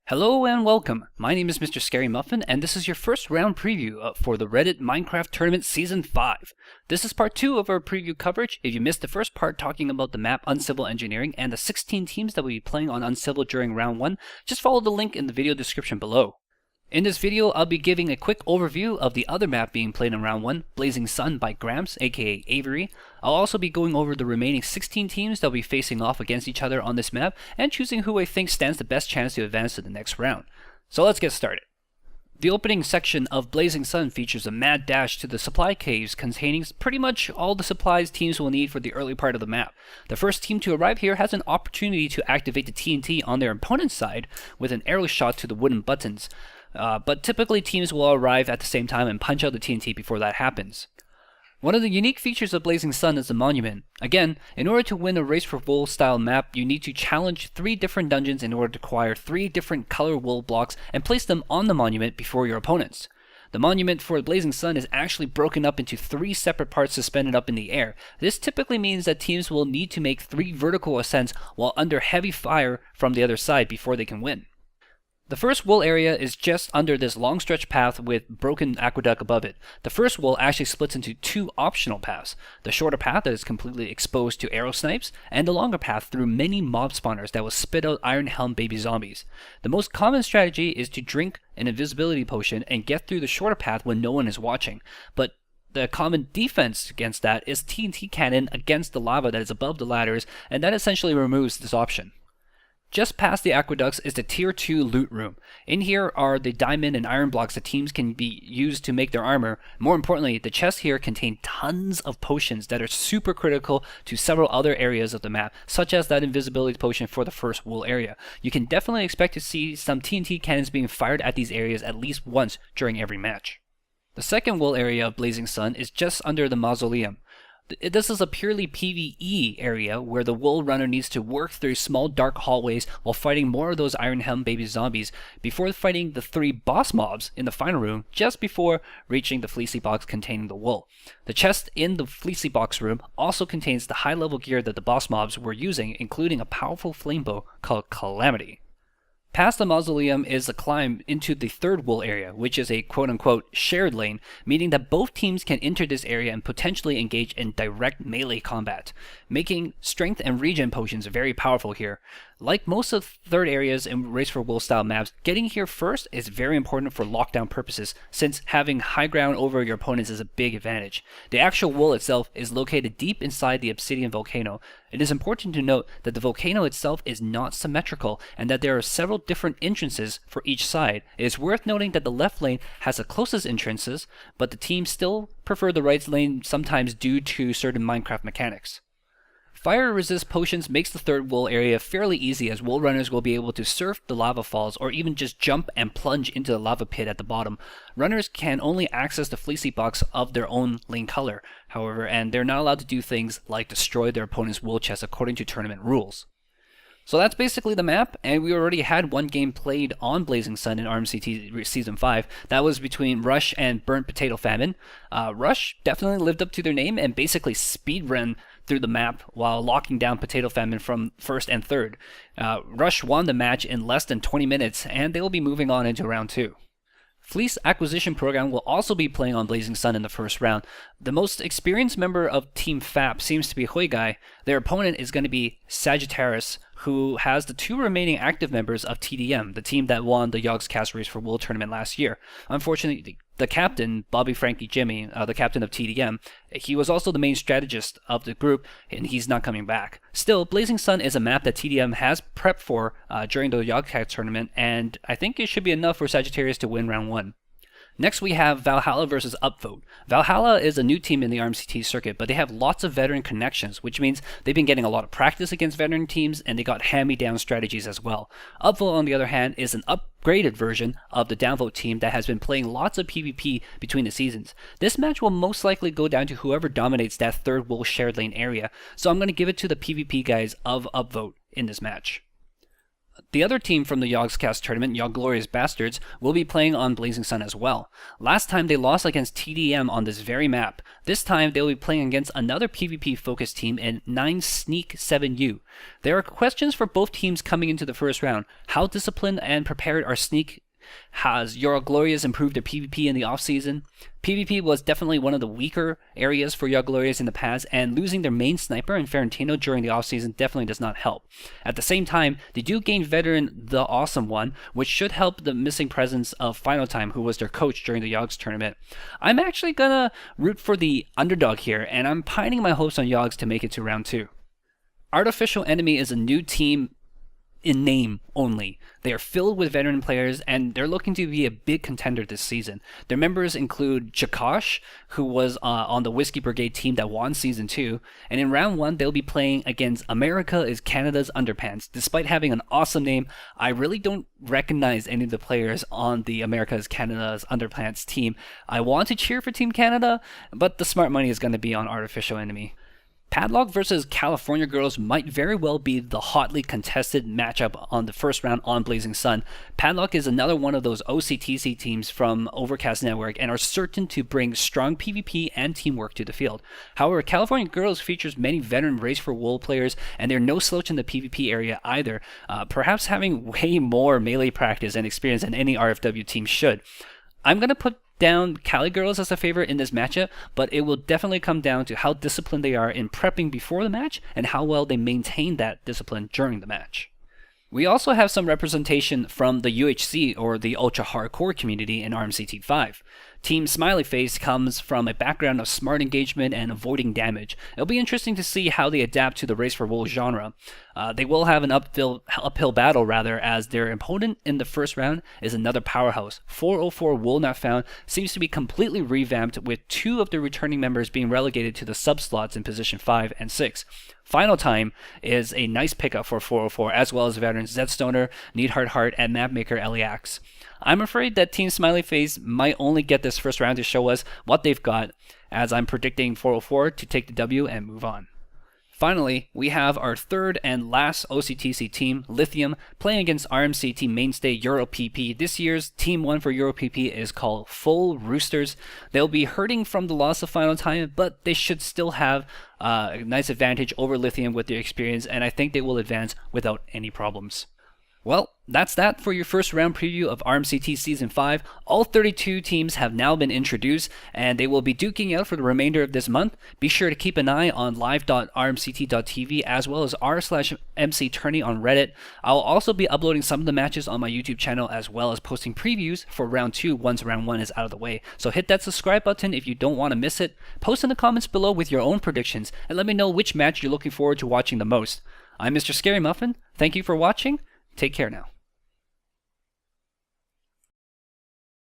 Hello and welcome. My name is MrScaryMuffin, and this is your first round preview for the Reddit Minecraft Tournament Season 5. This is part 2 of our preview coverage. If you missed the first part talking about the map Uncivil Engineering and the 16 teams that will be playing on Uncivil during round 1, just follow the link in the video description below. In this video, I'll be giving a quick overview of the other map being played in round 1, Blazing Sun by Gramps, aka Avery. I'll also be going over the remaining 16 teams that will be facing off against each other on this map, and choosing who I think stands the best chance to advance to the next round. So let's get started. The opening section of Blazing Sun features a mad dash to the supply caves containing pretty much all the supplies teams will need for the early part of the map. The first team to arrive here has an opportunity to activate the TNT on their opponent's side with an arrow shot to the wooden buttons. But typically teams will arrive at the same time and punch out the TNT before that happens. One of the unique features of Blazing Sun is the monument. Again, in order to win a Race for Wool style map, you need to challenge 3 different dungeons in order to acquire 3 different color wool blocks and place them on the monument before your opponents. The monument for Blazing Sun is actually broken up into 3 separate parts suspended up in the air. This typically means that teams will need to make 3 vertical ascents while under heavy fire from the other side before they can win. The first wool area is just under this long stretch path with broken aqueduct above it. The first wool actually splits into 2 optional paths. The shorter path that is completely exposed to arrow snipes, and the longer path through many mob spawners that will spit out Iron Helm baby zombies. The most common strategy is to drink an invisibility potion and get through the shorter path when no one is watching. But the common defense against that is TNT cannon against the lava that is above the ladders, and that essentially removes this option. Just past the aqueducts is the Tier 2 loot room. In here are the diamond and iron blocks that teams can be used to make their armor. More importantly, the chests here contain tons of potions that are super critical to several other areas of the map, such as that invisibility potion for the first wool area. You can definitely expect to see some TNT cannons being fired at these areas at least once during every match. The second wool area of Blazing Sun is just under the mausoleum. This is a purely PvE area where the wool runner needs to work through small dark hallways while fighting more of those Iron Helm baby zombies before fighting the 3 boss mobs in the final room just before reaching the fleecy box containing the wool. The chest in the fleecy box room also contains the high level gear that the boss mobs were using, including a powerful flame bow called Calamity. Past the mausoleum is a climb into the third wool area, which is a quote-unquote shared lane, meaning that both teams can enter this area and potentially engage in direct melee combat, making strength and regen potions very powerful here. Like most of the third areas in Race for Wool style maps, getting here first is very important for lockdown purposes, since having high ground over your opponents is a big advantage. The actual wool itself is located deep inside the obsidian volcano. It is important to note that the volcano itself is not symmetrical and that there are several different entrances for each side. It is worth noting that the left lane has the closest entrances, but the team still prefer the right lane sometimes due to certain Minecraft mechanics. Fire resist potions makes the third wool area fairly easy, as wool runners will be able to surf the lava falls or even just jump and plunge into the lava pit at the bottom. Runners can only access the fleecy box of their own lane color, however, and they're not allowed to do things like destroy their opponent's wool chest according to tournament rules. So that's basically the map, and we already had one game played on Blazing Sun in RMCT Season 5. That was between Rush and Burnt Potato Famine. Rush definitely lived up to their name and basically speedrun through the map while locking down Potato Famine from first and third. Rush won the match in less than 20 minutes, and they will be moving on into round 2. Fleece Acquisition Program will also be playing on Blazing Sun in the first round. The most experienced member of Team FAP seems to be Hui Guy. Their opponent is going to be Sagittarius, who has the 2 remaining active members of TDM, the team that won the Yogscast Race for Wool tournament last year. Unfortunately, the captain, Bobby Frankie Jimmy, the captain of TDM, he was also the main strategist of the group, and he's not coming back. Still, Blazing Sun is a map that TDM has prepped for during the Yogscast tournament, and I think it should be enough for Sagittarius to win round 1. Next we have Valhalla versus Upvote. Valhalla is a new team in the RMCT circuit, but they have lots of veteran connections, which means they've been getting a lot of practice against veteran teams, and they got hand-me-down strategies as well. Upvote, on the other hand, is an upgraded version of the Downvote team that has been playing lots of PvP between the seasons. This match will most likely go down to whoever dominates that third wool shared lane area, so I'm going to give it to the PvP guys of Upvote in this match. The other team from the Yogscast tournament, Glorious Bastards, will be playing on Blazing Sun as well. Last time they lost against TDM on this very map. This time they will be playing against another PvP-focused team in 9 Sneak 7U. There are questions for both teams coming into the first round. How disciplined and prepared are Sneak? Has Glorious improved their PvP in the offseason? PvP was definitely one of the weaker areas for Glorious in the past, and losing their main sniper in Ferentino during the offseason definitely does not help. At the same time, they do gain veteran The Awesome One, which should help the missing presence of Final Time, who was their coach during the Yogs tournament. I'm actually gonna root for the underdog here, and I'm pining my hopes on Yogs to make it to round 2. Artificial Enemy is a new team in name only. They are filled with veteran players, and they're looking to be a big contender this season. Their members include Chakash, who was on the Whiskey Brigade team that won Season 2, and in Round 1, they'll be playing against America is Canada's Underpants. Despite having an awesome name, I really don't recognize any of the players on the America is Canada's Underpants team. I want to cheer for Team Canada, but the smart money is going to be on Artificial Enemy. Padlock versus California Girls might very well be the hotly contested matchup on the first round on Blazing Sun. Padlock is another one of those OCTC teams from Overcast Network and are certain to bring strong PvP and teamwork to the field. However, California Girls features many veteran Race for Wool players, and they're no slouch in the PvP area either, perhaps having way more melee practice and experience than any RFW team should. I'm going to put down Cali Girls as a favorite in this matchup, but it will definitely come down to how disciplined they are in prepping before the match and how well they maintain that discipline during the match. We also have some representation from the UHC, or the Ultra Hardcore community in RMCT 5. Team Smiley Face comes from a background of smart engagement and avoiding damage. It'll be interesting to see how they adapt to the Race for Wool genre. They will have an uphill battle, as their opponent in the first round is another powerhouse. 404 Wool Not Found seems to be completely revamped, with 2 of the returning members being relegated to the sub-slots in position 5 and 6. Final Time is a nice pickup for 404, as well as veterans Zedstoner, Needhard Hart, and Mapmaker Eliax. I'm afraid that Team Smiley Face might only get this first round to show us what they've got, as I'm predicting 404 to take the W and move on. Finally, we have our third and last OCTC team, Lithium, playing against RMCT mainstay EuroPP. This year's Team 1 for EuroPP is called Full Roosters. They'll be hurting from the loss of Final Time, but they should still have a nice advantage over Lithium with their experience, and I think they will advance without any problems. Well, that's that for your first round preview of RMCT Season 5. All 32 teams have now been introduced, and they will be duking out for the remainder of this month. Be sure to keep an eye on live.rmct.tv as well as r/mctourney on Reddit. I'll also be uploading some of the matches on my YouTube channel, as well as posting previews for Round 2 once Round 1 is out of the way. So hit that subscribe button if you don't want to miss it. Post in the comments below with your own predictions, and let me know which match you're looking forward to watching the most. I'm Mr. Scary Muffin. Thank you for watching. Take care now.